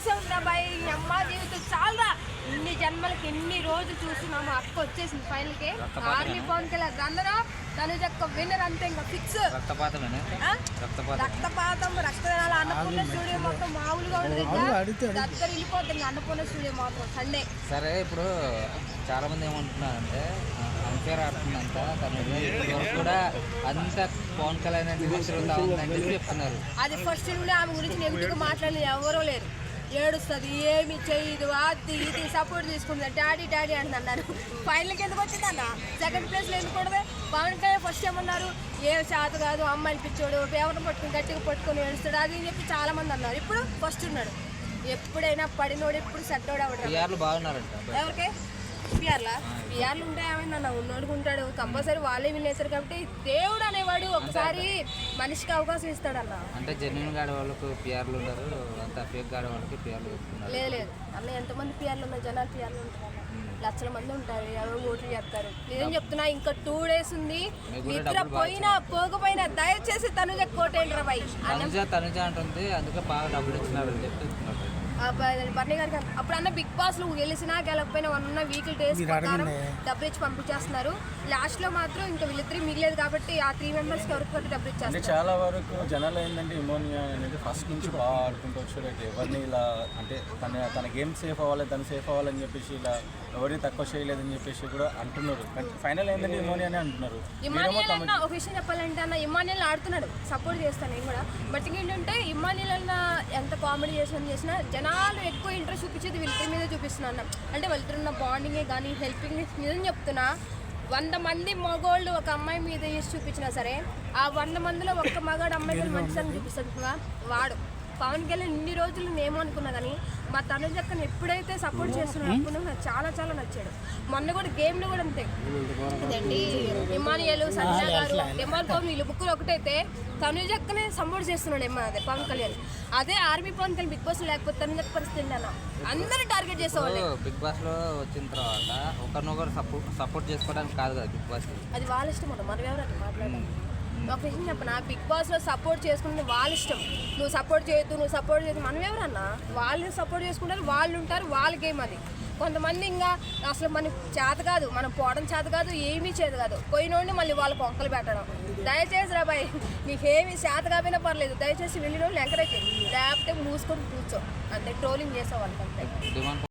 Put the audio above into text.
వచ్చేసాం బాయ్ అమ్మ జీవితం చాలా ఇన్ని జన్మలకి ఎన్ని రోజులు చూస్తున్నాము అక్క వచ్చేసింది ఫైనల్ కి ఆర్మీ పవన్ కళ్యాణ్ రన్నర్ తనుజ అక్క విన్నర్ అంతే ఇంకా ఫిక్స్ రక్తపాతం రక్తదానాలు అన్నపూర్ణ స్టూడియో మొత్తం మామూలుగా ఉండదు దగ్గర వెళ్ళిపోతుంది ఇంకా అన్నపూర్ణ స్టూడియో మాత్రం సండే. సరే ఇప్పుడు చాలా మంది ఏమంటున్నారంటే అంపేర్ ఆడుతుందంట తను కూడా అంత పవన్ కళ్యాణ్ ఉందని చెప్తున్నారు. అది ఫస్ట్ నుండి ఆమె గురించి నెగిటివ్గా మాట్లాడలేదు ఎవరో లేరు. ఏడుస్తుంది ఏమి చేయదు అది ఇది సపోర్ట్ తీసుకుంటుంది డాడీ డాడీ అంటున్నారు. ఫైనల్కి ఎందుకు వచ్చిందన్న సెకండ్ ప్లేస్లో ఎందుకు కూడదు? పవన్ కళ్యాణ్ ఫస్ట్ ఏమన్నారు ఏ శాత కాదు అమ్మాయిని పిచ్చోడు ఎవరిని పట్టుకుని గట్టిగా పట్టుకొని ఏడుస్తాడు అది అని చెప్పి చాలా మంది అన్నారు. ఇప్పుడు ఫస్ట్ ఉన్నాడు. ఎప్పుడైనా పడినోడు ఎప్పుడు సెట్టోడు అవడం బాగున్నారంట. ఎవరికి పిఆర్లు ఉంటే ఏమైందన్న ఉన్నోడుకు ఉంటాడు కంపల్సరీ వాళ్ళే వినేసారు కాబట్టి దేవుడు అనేవాడు ఒకసారి మనిషికి అవకాశం ఇస్తాడన్న. అంటే జెన్యున్ గాడి వాళ్ళకు పిఆర్లు ఉంటారు అంత ఫేక్ గాడి వాళ్ళకి పిఆర్లు లేదు అన్న ఎంతమంది పిఆర్లు ఉన్నారు జనాలు పిఆర్లు ఉంటారు లక్షల మంది ఉంటారు ఎవరు ఓట్లు చేస్తారు. నేనేం చెప్తున్నా ఇంకా 2 days ఉంది నిద్ర పోకపోయినా దయచేసి తనుజ కోటేంద్ర బాయ్ తనుజ అంటుంది అందుకే బాగా డబ్బులు ఇచ్చినారు అని చెప్తున్నారు. బర్నీ గారికి అప్పుడు అన్న బిగ్ బాస్ లో గెలిచినా గెలకపోయినా ఉన్న వీక్లీ డేస్ ప్రకారం డబ్బులు ఇచ్చి పంపించేస్తున్నారు. లాస్ట్ లో మాత్రం ఇంకా వీళ్ళిద్దరు మిగిలేదు కాబట్టి ఆ 3 members కి ఎవరికి డబ్బులు ఇచ్చేస్తారు. చాలా వరకు జనాలు ఏంటంటే ఇమోనియా అనేది ఫస్ట్ నుంచి బాగా ఆడుకుంటూ వచ్చాడు. అయితే ఎవరిని ఇలా అంటే తన గేమ్ సేఫ్ అవ్వాలి తను సేఫ్ అవ్వాలని చెప్పేసి ఇలా ఎవరిని తక్కువ చేయలేదని చెప్పేసి కూడా అంటున్నారు. ఫైనల్ ఏంటంటే ఇమోనియానే అంటున్నారు. ఇమానియల్ అన్న ఒక విషయం చెప్పాలంటే అన్న ఇమానియల్ ఆడుతున్నాడు సపోర్ట్ చేస్తాను నేను కూడా. బట్ ఏంటంటే ఇమానియల్ అన్న ఎంత కామెడీ చేసినా జనాలు ఎక్కువ ఇంట్రెస్ట్ చూపించేది వీళ్ళిద్దరి మీద చూపిస్తున్నా. అంటే వాళ్ళిద్దరున్న బాండింగే కానీ హెల్పింగ్ నిజం చెప్తున్నా 100 మంది మగోళ్ళు ఒక అమ్మాయి మీద చేసి చూపించినా సరే ఆ 100 మందిలో ఒక్క మగాడు అమ్మాయి మీద మంచిదని చూపిస్తాడు వాడు. పవన్ కళ్యాణ్ ఇన్ని రోజులు నేను అనుకున్నా కానీ మా తనుజ అక్కని ఎప్పుడైతే సపోర్ట్ చేస్తున్నాడు అప్పుడు నాకు చాలా చాలా నచ్చాడు. మొన్న కూడా గేమ్లో కూడా అంతే ఇదండి ఇమానియల్ సంజయ్ గారు ఎమ్మాల్ పవన్ వీళ్ళు బుక్కులు ఒకటైతే తనుజ అక్కనే సపోర్ట్ చేస్తున్నాడు అదే పవన్ కళ్యాణ్. అదే army Pawan Kalyan Bigg Boss లేకపోతే తనుజ పరిస్థితి అన్న అందరూ టార్గెట్ చేసేవాళ్ళు. బిగ్ బాస్ లో వచ్చిన తర్వాత ఒకరినొకరు సపోర్ట్ చేసుకోవడానికి కాదు కదా బిగ్ బాస్ అది వాళ్ళ ఇష్టం అన్న మనం ఎవరు అట్లా మాట్లాడాలి. ఒక విషయం చెప్పనా బిగ్ బాస్లో సపోర్ట్ చేసుకుంటే వాళ్ళ ఇష్టం. నువ్వు సపోర్ట్ చేయొద్దు మనం ఎవరన్నా వాళ్ళు సపోర్ట్ చేసుకుంటారు వాళ్ళు ఉంటారు వాళ్ళ గేమ్ అది. కొంతమంది ఇంకా అసలు మనకి చేత కాదు మనం పోవడం చేత కాదు ఏమీ చేత కాదు పోయినోడిని మళ్ళీ వాళ్ళ పొంకలు పెట్టడం. దయచేసి రాబాయ్ నీకేమీ చేత కాకపోయినా పర్లేదు దయచేసి వెళ్ళిన వాళ్ళు ఎంకరేజ్ లేకపోతే మూసుకొని కూర్చో అంతే ట్రోలింగ్ చేసే వాళ్ళకి అంతే.